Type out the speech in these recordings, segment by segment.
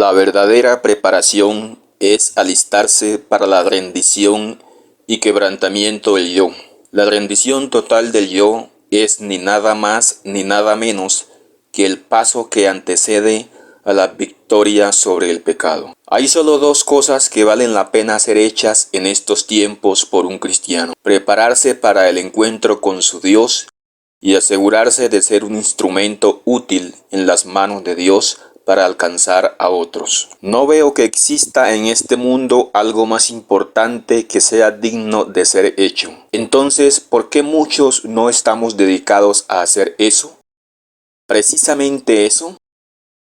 La verdadera preparación es alistarse para la rendición y quebrantamiento del yo. La rendición total del yo es ni nada más ni nada menos que el paso que antecede a la victoria sobre el pecado. Hay solo dos cosas que valen la pena ser hechas en estos tiempos por un cristiano: prepararse para el encuentro con su Dios y asegurarse de ser un instrumento útil en las manos de Dios para alcanzar a otros. No veo que exista en este mundo algo más importante que sea digno de ser hecho. Entonces, ¿por qué muchos no estamos dedicados a hacer eso? ¿Precisamente eso?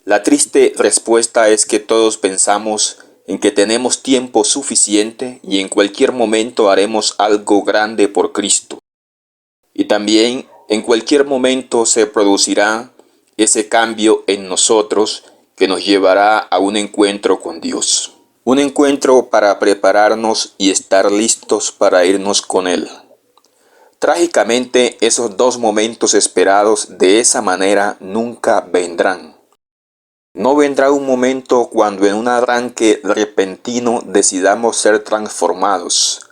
La triste respuesta es que todos pensamos en que tenemos tiempo suficiente y en cualquier momento haremos algo grande por Cristo. Y también en cualquier momento se producirá ese cambio en nosotros que nos llevará a un encuentro con Dios. Un encuentro para prepararnos y estar listos para irnos con Él. Trágicamente, esos dos momentos esperados de esa manera nunca vendrán. No vendrá un momento cuando en un arranque repentino decidamos ser transformados.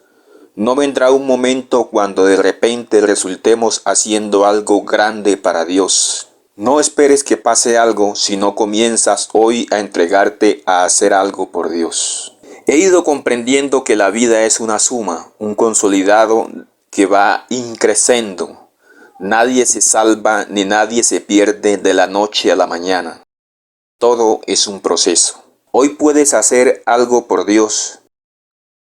No vendrá un momento cuando de repente resultemos haciendo algo grande para Dios. No esperes que pase algo si no comienzas hoy a entregarte a hacer algo por Dios. He ido comprendiendo que la vida es una suma, un consolidado que va increciendo. Nadie se salva ni nadie se pierde de la noche a la mañana. Todo es un proceso. Hoy puedes hacer algo por Dios,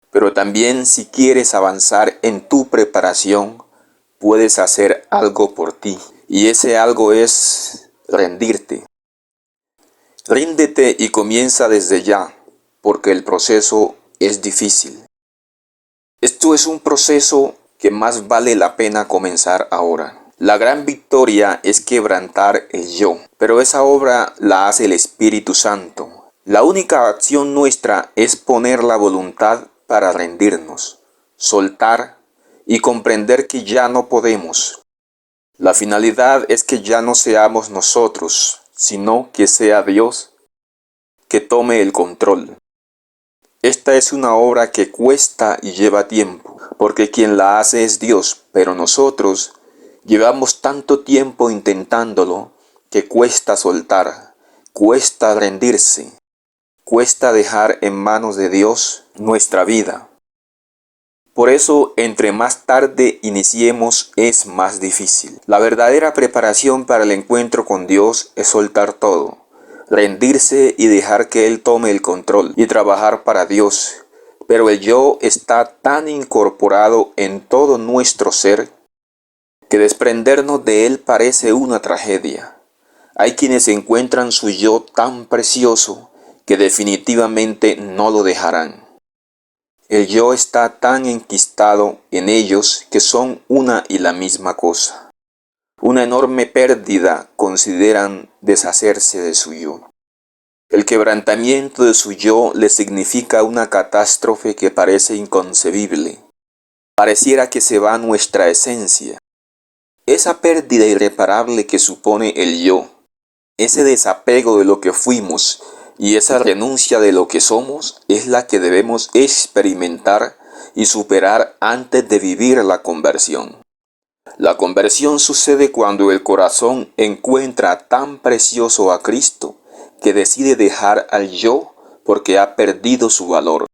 pero también si quieres avanzar en tu preparación, puedes hacer algo por ti. Y ese algo es rendirte. Ríndete y comienza desde ya, porque el proceso es difícil. Esto es un proceso que más vale la pena comenzar ahora. La gran victoria es quebrantar el yo, pero esa obra la hace el Espíritu Santo. La única acción nuestra es poner la voluntad para rendirnos, soltar y comprender que ya no podemos. La finalidad es que ya no seamos nosotros, sino que sea Dios que tome el control. Esta es una obra que cuesta y lleva tiempo, porque quien la hace es Dios, pero nosotros llevamos tanto tiempo intentándolo que cuesta soltar, cuesta rendirse, cuesta dejar en manos de Dios nuestra vida. Por eso, entre más tarde iniciemos, es más difícil. La verdadera preparación para el encuentro con Dios es soltar todo, rendirse y dejar que Él tome el control y trabajar para Dios. Pero el yo está tan incorporado en todo nuestro ser que desprendernos de Él parece una tragedia. Hay quienes encuentran su yo tan precioso que definitivamente no lo dejarán. El yo está tan enquistado en ellos que son una y la misma cosa. Una enorme pérdida consideran deshacerse de su yo. El quebrantamiento de su yo les significa una catástrofe que parece inconcebible. Pareciera que se va nuestra esencia. Esa pérdida irreparable que supone el yo, ese desapego de lo que fuimos y esa renuncia de lo que somos es la que debemos experimentar y superar antes de vivir la conversión. La conversión sucede cuando el corazón encuentra tan precioso a Cristo que decide dejar al yo porque ha perdido su valor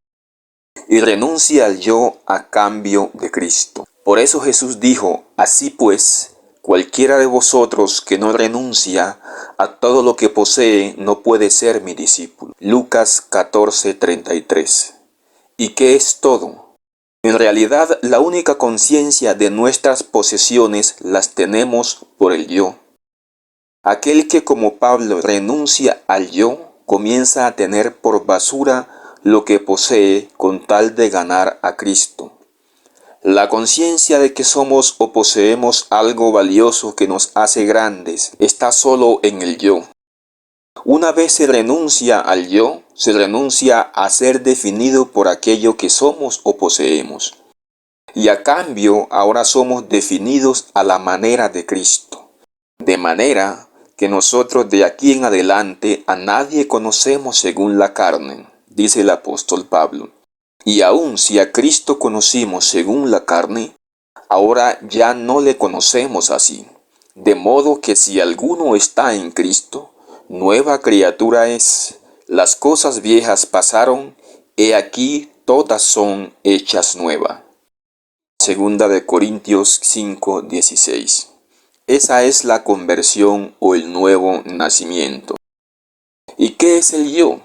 y renuncia al yo a cambio de Cristo. Por eso Jesús dijo: así pues, cualquiera de vosotros que no renuncia a todo lo que posee no puede ser mi discípulo. Lucas 14:33. ¿Y qué es todo? En realidad, la única conciencia de nuestras posesiones las tenemos por el yo. Aquel que, como Pablo, renuncia al yo, comienza a tener por basura lo que posee con tal de ganar a Cristo. La conciencia de que somos o poseemos algo valioso que nos hace grandes está solo en el yo. Una vez se renuncia al yo, se renuncia a ser definido por aquello que somos o poseemos. Y a cambio, ahora somos definidos a la manera de Cristo. De manera que nosotros de aquí en adelante a nadie conocemos según la carne, dice el apóstol Pablo. Y aun si a Cristo conocimos según la carne, ahora ya no le conocemos así. De modo que si alguno está en Cristo, nueva criatura es. Las cosas viejas pasaron, he aquí todas son hechas nuevas. Segunda de Corintios 5:16. Esa es la conversión o el nuevo nacimiento. ¿Y qué es el yo?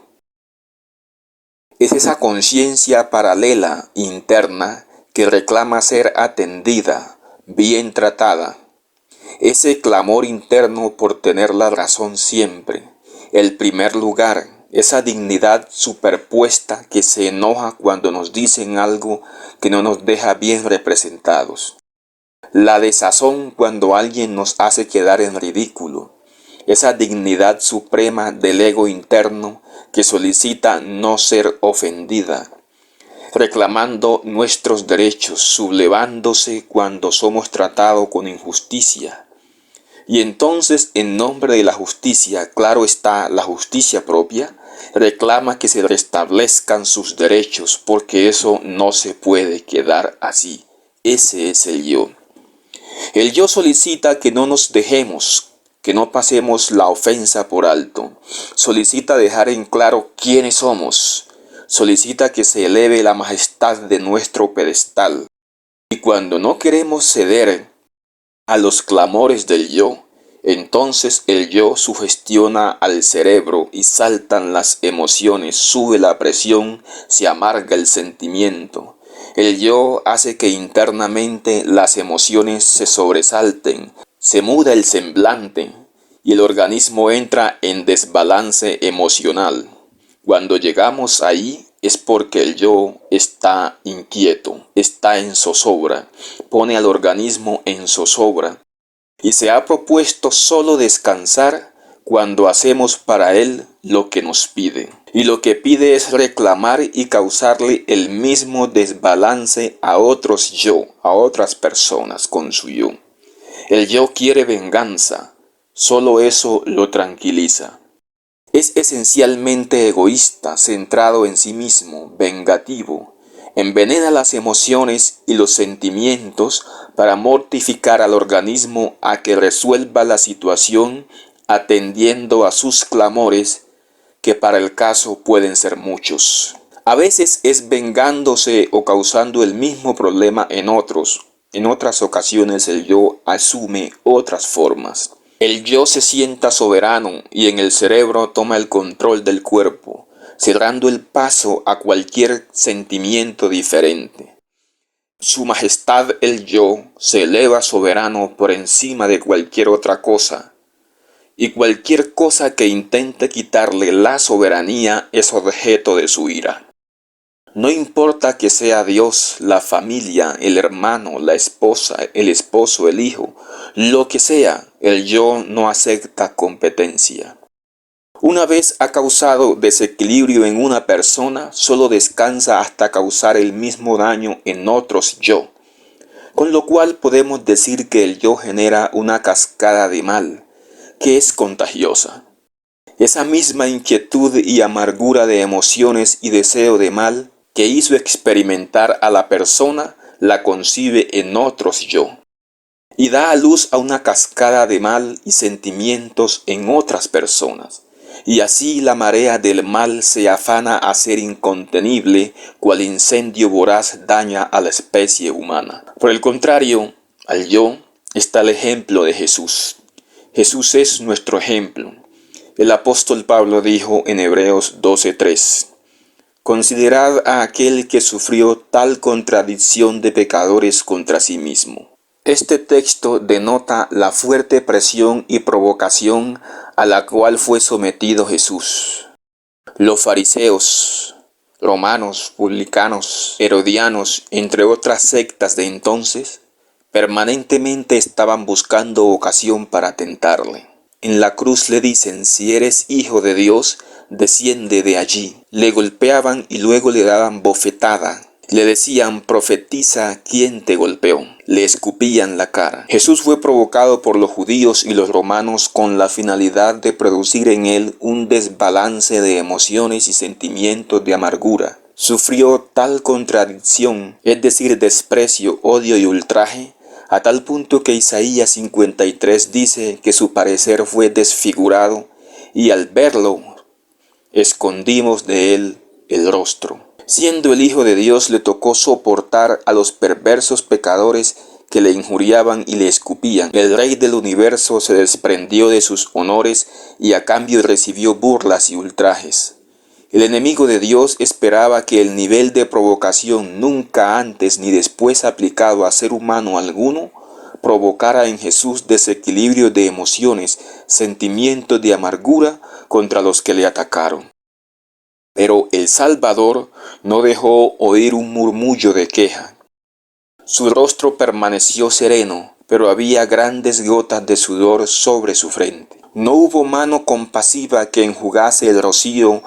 Es esa conciencia paralela, interna, que reclama ser atendida, bien tratada. Ese clamor interno por tener la razón siempre, el primer lugar, esa dignidad superpuesta que se enoja cuando nos dicen algo que no nos deja bien representados. La desazón cuando alguien nos hace quedar en ridículo. Esa dignidad suprema del ego interno que solicita no ser ofendida, reclamando nuestros derechos, sublevándose cuando somos tratados con injusticia. Y entonces, en nombre de la justicia, claro está, la justicia propia, reclama que se restablezcan sus derechos, porque eso no se puede quedar así. Ese es el yo. El yo solicita que no nos dejemos, que no pasemos la ofensa por alto. Solicita dejar en claro quiénes somos. Solicita que se eleve la majestad de nuestro pedestal. Y cuando no queremos ceder a los clamores del yo, entonces el yo sugestiona al cerebro y saltan las emociones, sube la presión, se amarga el sentimiento. El yo hace que internamente las emociones se sobresalten, se muda el semblante y el organismo entra en desbalance emocional. Cuando llegamos ahí es porque el yo está inquieto, está en zozobra, pone al organismo en zozobra y se ha propuesto solo descansar cuando hacemos para él lo que nos pide. Y lo que pide es reclamar y causarle el mismo desbalance a otros yo, a otras personas con su yo. El yo quiere venganza, solo eso lo tranquiliza. Es esencialmente egoísta, centrado en sí mismo, vengativo. Envenena las emociones y los sentimientos para mortificar al organismo a que resuelva la situación atendiendo a sus clamores, que para el caso pueden ser muchos. A veces es vengándose o causando el mismo problema en otros. En otras ocasiones el yo asume otras formas. El yo se sienta soberano y en el cerebro toma el control del cuerpo, cerrando el paso a cualquier sentimiento diferente. Su majestad el yo se eleva soberano por encima de cualquier otra cosa, y cualquier cosa que intente quitarle la soberanía es objeto de su ira. No importa que sea Dios, la familia, el hermano, la esposa, el esposo, el hijo, lo que sea, el yo no acepta competencia. Una vez ha causado desequilibrio en una persona, solo descansa hasta causar el mismo daño en otros yo. Con lo cual podemos decir que el yo genera una cascada de mal, que es contagiosa. Esa misma inquietud y amargura de emociones y deseo de mal que hizo experimentar a la persona, la concibe en otros yo, y da a luz a una cascada de mal y sentimientos en otras personas, y así la marea del mal se afana a ser incontenible, cual incendio voraz daña a la especie humana. Por el contrario, al yo está el ejemplo de Jesús. Jesús es nuestro ejemplo. El apóstol Pablo dijo en Hebreos 12:3, considerad a aquel que sufrió tal contradicción de pecadores contra sí mismo. Este texto denota la fuerte presión y provocación a la cual fue sometido Jesús. Los fariseos, romanos, publicanos, herodianos, entre otras sectas de entonces, permanentemente estaban buscando ocasión para tentarle. En la cruz le dicen, si eres hijo de Dios, desciende de allí. Le golpeaban y luego le daban bofetada. Le decían: profetiza, ¿quién te golpeó? Le escupían la cara. Jesús fue provocado por los judíos y los romanos con la finalidad de producir en él un desbalance de emociones y sentimientos de amargura. Sufrió tal contradicción, es decir, desprecio, odio y ultraje, a tal punto que Isaías 53 dice que su parecer fue desfigurado y al verlo escondimos de él el rostro. Siendo el Hijo de Dios, le tocó soportar a los perversos pecadores que le injuriaban y le escupían. El Rey del universo se desprendió de sus honores y a cambio recibió burlas y ultrajes. El enemigo de Dios esperaba que el nivel de provocación nunca antes ni después aplicado a ser humano alguno provocara en Jesús desequilibrio de emociones, sentimientos de amargura contra los que le atacaron. Pero el Salvador no dejó oír un murmullo de queja. Su rostro permaneció sereno, pero había grandes gotas de sudor sobre su frente. No hubo mano compasiva que enjugase el rocío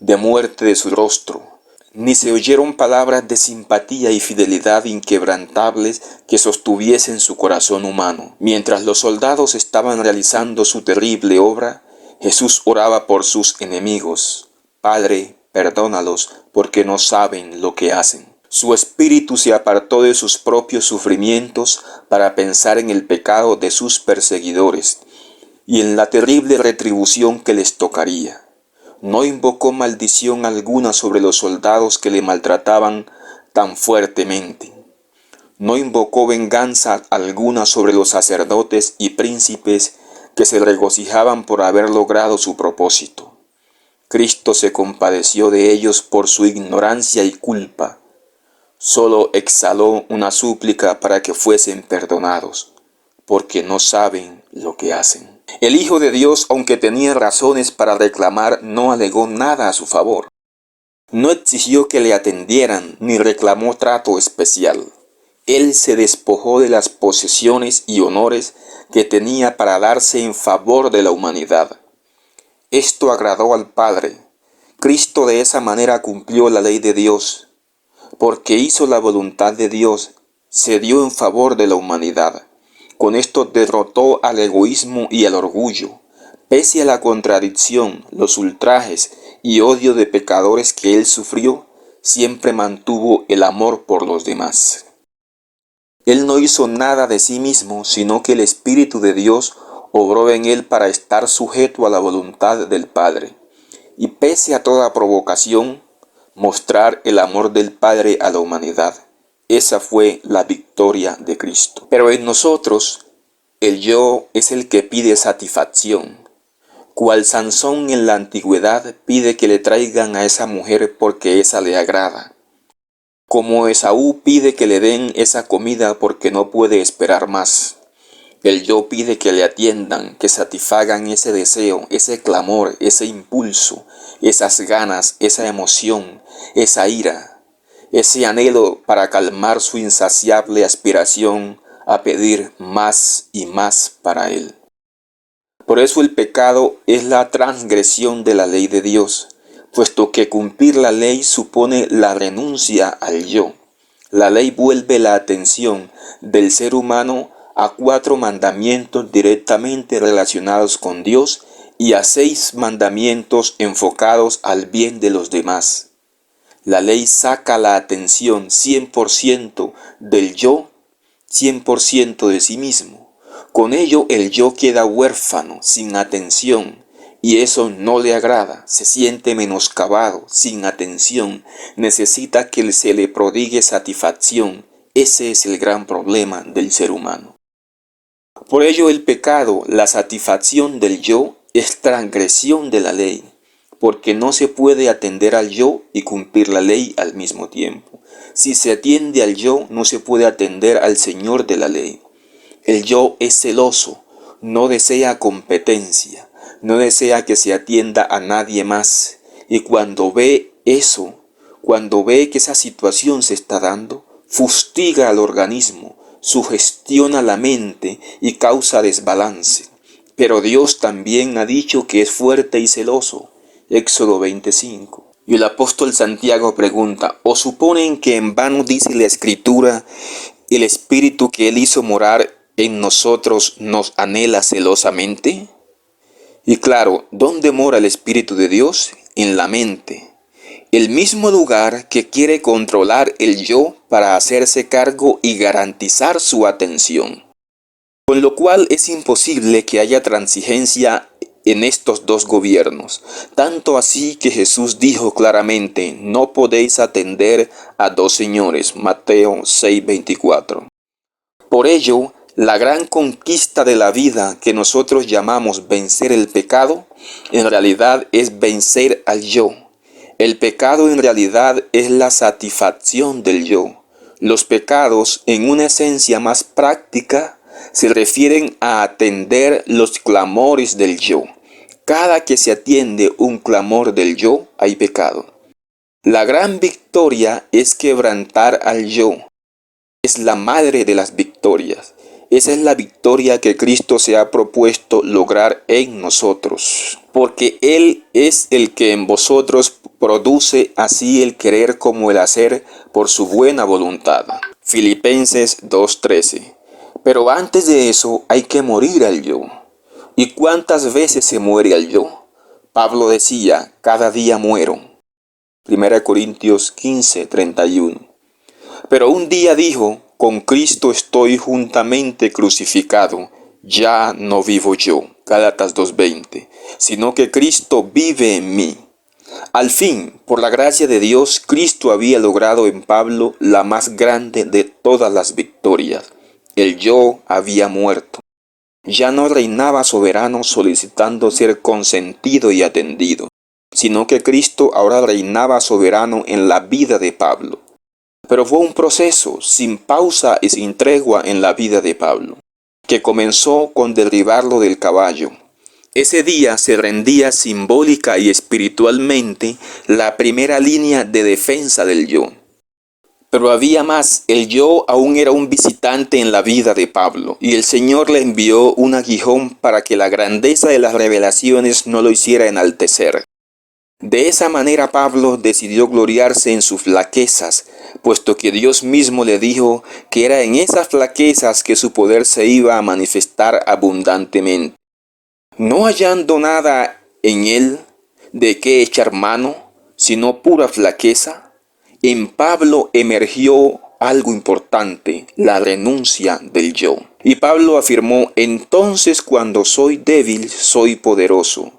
de muerte de su rostro, ni se oyeron palabras de simpatía y fidelidad inquebrantables que sostuviesen su corazón humano. Mientras los soldados estaban realizando su terrible obra, Jesús oraba por sus enemigos: Padre, perdónalos, porque no saben lo que hacen. Su espíritu se apartó de sus propios sufrimientos para pensar en el pecado de sus perseguidores y en la terrible retribución que les tocaría. No invocó maldición alguna sobre los soldados que le maltrataban tan fuertemente. No invocó venganza alguna sobre los sacerdotes y príncipes que se regocijaban por haber logrado su propósito. Cristo se compadeció de ellos por su ignorancia y culpa. Solo exhaló una súplica para que fuesen perdonados, porque no saben lo que hacen. El Hijo de Dios, aunque tenía razones para reclamar, no alegó nada a su favor. No exigió que le atendieran, ni reclamó trato especial. Él se despojó de las posesiones y honores que tenía para darse en favor de la humanidad. Esto agradó al Padre. Cristo de esa manera cumplió la ley de Dios, porque hizo la voluntad de Dios, se dio en favor de la humanidad. Con esto derrotó al egoísmo y al orgullo. Pese a la contradicción, los ultrajes y odio de pecadores que él sufrió, siempre mantuvo el amor por los demás. Él no hizo nada de sí mismo, sino que el Espíritu de Dios obró en él para estar sujeto a la voluntad del Padre. Y pese a toda provocación, mostrar el amor del Padre a la humanidad. Esa fue la victoria de Cristo. Pero en nosotros, el yo es el que pide satisfacción. Cual Sansón en la antigüedad pide que le traigan a esa mujer porque esa le agrada. Como Esaú pide que le den esa comida porque no puede esperar más. El yo pide que le atiendan, que satisfagan ese deseo, ese clamor, ese impulso, esas ganas, esa emoción, esa ira, ese anhelo para calmar su insaciable aspiración a pedir más y más para él. Por eso el pecado es la transgresión de la ley de Dios, puesto que cumplir la ley supone la renuncia al yo. La ley vuelve la atención del ser humano a 4 mandamientos directamente relacionados con Dios y a 6 mandamientos enfocados al bien de los demás. La ley saca la atención 100% del yo, 100% de sí mismo. Con ello el yo queda huérfano, sin atención, y eso no le agrada. Se siente menoscabado, sin atención, necesita que se le prodigue satisfacción. Ese es el gran problema del ser humano. Por ello el pecado, la satisfacción del yo, es transgresión de la ley, porque no se puede atender al yo y cumplir la ley al mismo tiempo. Si se atiende al yo, no se puede atender al Señor de la ley. El yo es celoso, no desea competencia, no desea que se atienda a nadie más. Y cuando ve eso, cuando ve que esa situación se está dando, fustiga al organismo, sugestiona la mente y causa desbalance. Pero Dios también ha dicho que es fuerte y celoso. Éxodo 25. Y el apóstol Santiago pregunta, ¿o suponen que en vano dice la Escritura, el Espíritu que Él hizo morar en nosotros nos anhela celosamente? Y claro, ¿dónde mora el Espíritu de Dios? En la mente. El mismo lugar que quiere controlar el yo para hacerse cargo y garantizar su atención. Con lo cual es imposible que haya transigencia en estos dos gobiernos. Tanto así que Jesús dijo claramente, no podéis atender a dos señores. Mateo 6:24. Por ello, la gran conquista de la vida que nosotros llamamos vencer el pecado, en realidad es vencer al yo. El pecado en realidad es la satisfacción del yo. Los pecados, en una esencia más práctica, se refieren a atender los clamores del yo. Cada que se atiende un clamor del yo, hay pecado. La gran victoria es quebrantar al yo. Es la madre de las victorias. Esa es la victoria que Cristo se ha propuesto lograr en nosotros. Porque Él es el que en vosotros produce así el querer como el hacer por su buena voluntad. Filipenses 2:13. Pero antes de eso hay que morir al yo. ¿Y cuántas veces se muere al yo? Pablo decía, cada día muero. 1 Corintios 15:31. Pero un día dijo, con Cristo estoy juntamente crucificado, ya no vivo yo, Gálatas 2:20, sino que Cristo vive en mí. Al fin, por la gracia de Dios, Cristo había logrado en Pablo la más grande de todas las victorias. El yo había muerto. Ya no reinaba soberano solicitando ser consentido y atendido, sino que Cristo ahora reinaba soberano en la vida de Pablo. Pero fue un proceso sin pausa y sin tregua en la vida de Pablo, que comenzó con derribarlo del caballo. Ese día se rendía simbólica y espiritualmente la primera línea de defensa del yo. Pero había más, el yo aún era un visitante en la vida de Pablo, y el Señor le envió un aguijón para que la grandeza de las revelaciones no lo hiciera enaltecer. De esa manera Pablo decidió gloriarse en sus flaquezas, puesto que Dios mismo le dijo que era en esas flaquezas que su poder se iba a manifestar abundantemente. No hallando nada en él de qué echar mano, sino pura flaqueza, en Pablo emergió algo importante, la renuncia del yo. Y Pablo afirmó, entonces cuando soy débil, soy poderoso.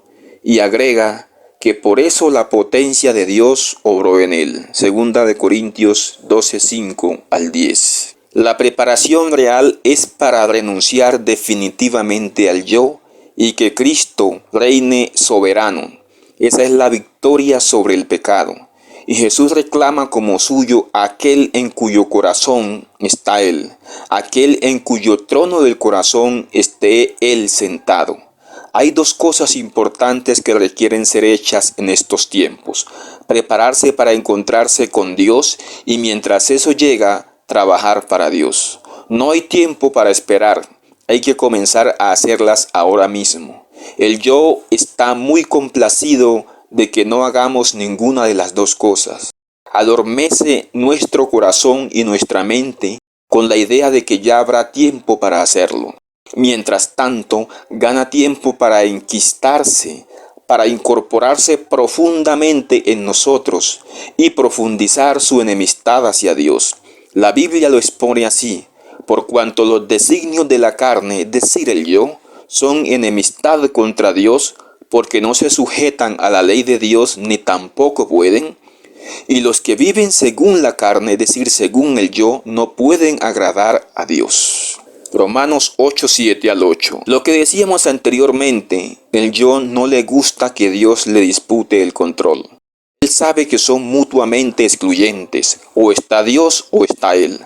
Y agrega que por eso la potencia de Dios obró en él. 2 Corintios 12:5 al 10. La preparación real es para renunciar definitivamente al yo y que Cristo reine soberano. Esa es la victoria sobre el pecado. Y Jesús reclama como suyo aquel en cuyo corazón está Él, aquel en cuyo trono del corazón esté Él sentado. Hay dos cosas importantes que requieren ser hechas en estos tiempos: prepararse para encontrarse con Dios y mientras eso llega, trabajar para Dios. No hay tiempo para esperar, hay que comenzar a hacerlas ahora mismo. El yo está muy complacido de que no hagamos ninguna de las dos cosas. Adormece nuestro corazón y nuestra mente con la idea de que ya habrá tiempo para hacerlo. Mientras tanto, gana tiempo para enquistarse, para incorporarse profundamente en nosotros y profundizar su enemistad hacia Dios. La Biblia lo expone así: por cuanto los designios de la carne, es decir, el yo, son enemistad contra Dios, porque no se sujetan a la ley de Dios ni tampoco pueden. Y los que viven según la carne, es decir, según el yo, no pueden agradar a Dios. Romanos 8:7 al 8. Lo que decíamos anteriormente, el yo no le gusta que Dios le dispute el control. Él sabe que son mutuamente excluyentes, o está Dios o está Él.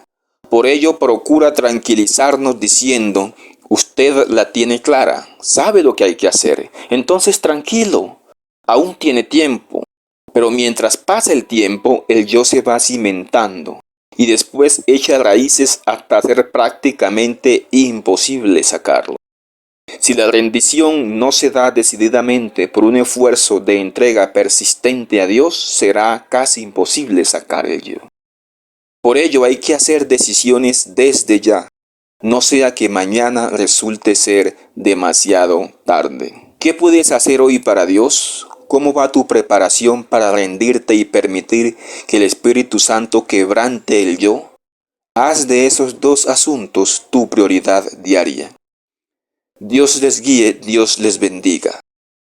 Por ello procura tranquilizarnos diciendo, usted la tiene clara, sabe lo que hay que hacer, entonces tranquilo, aún tiene tiempo. Pero mientras pasa el tiempo, el yo se va cimentando y después echa raíces hasta ser prácticamente imposible sacarlo. Si la rendición no se da decididamente por un esfuerzo de entrega persistente a Dios, será casi imposible sacar el yo. Por ello hay que hacer decisiones desde ya, no sea que mañana resulte ser demasiado tarde. ¿Qué puedes hacer hoy para Dios? ¿Cómo va tu preparación para rendirte y permitir que el Espíritu Santo quebrante el yo? Haz de esos dos asuntos tu prioridad diaria. Dios les guíe, Dios les bendiga.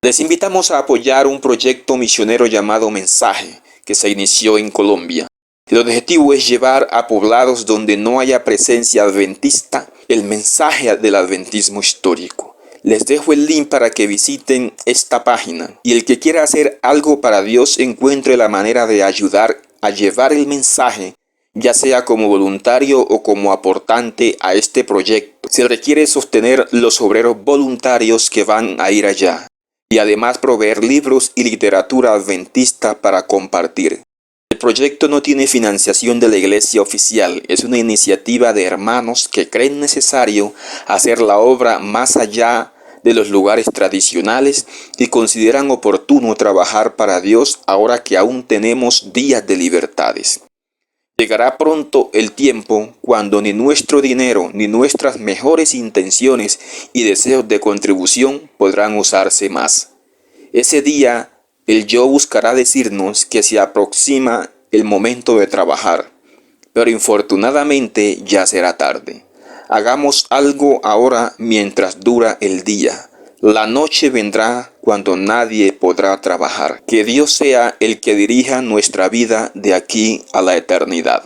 Les invitamos a apoyar un proyecto misionero llamado Mensaje, que se inició en Colombia. El objetivo es llevar a poblados donde no haya presencia adventista el mensaje del adventismo histórico. Les dejo el link para que visiten esta página y el que quiera hacer algo para Dios encuentre la manera de ayudar a llevar el mensaje, ya sea como voluntario o como aportante a este proyecto. Se requiere sostener los obreros voluntarios que van a ir allá y además proveer libros y literatura adventista para compartir. El proyecto no tiene financiación de la iglesia oficial, es una iniciativa de hermanos que creen necesario hacer la obra más allá de los lugares tradicionales y consideran oportuno trabajar para Dios ahora que aún tenemos días de libertades. Llegará pronto el tiempo cuando ni nuestro dinero ni nuestras mejores intenciones y deseos de contribución podrán usarse más. Ese día el yo buscará decirnos que se aproxima el momento de trabajar, pero infortunadamente ya será tarde. Hagamos algo ahora mientras dura el día. La noche vendrá cuando nadie podrá trabajar. Que Dios sea el que dirija nuestra vida de aquí a la eternidad.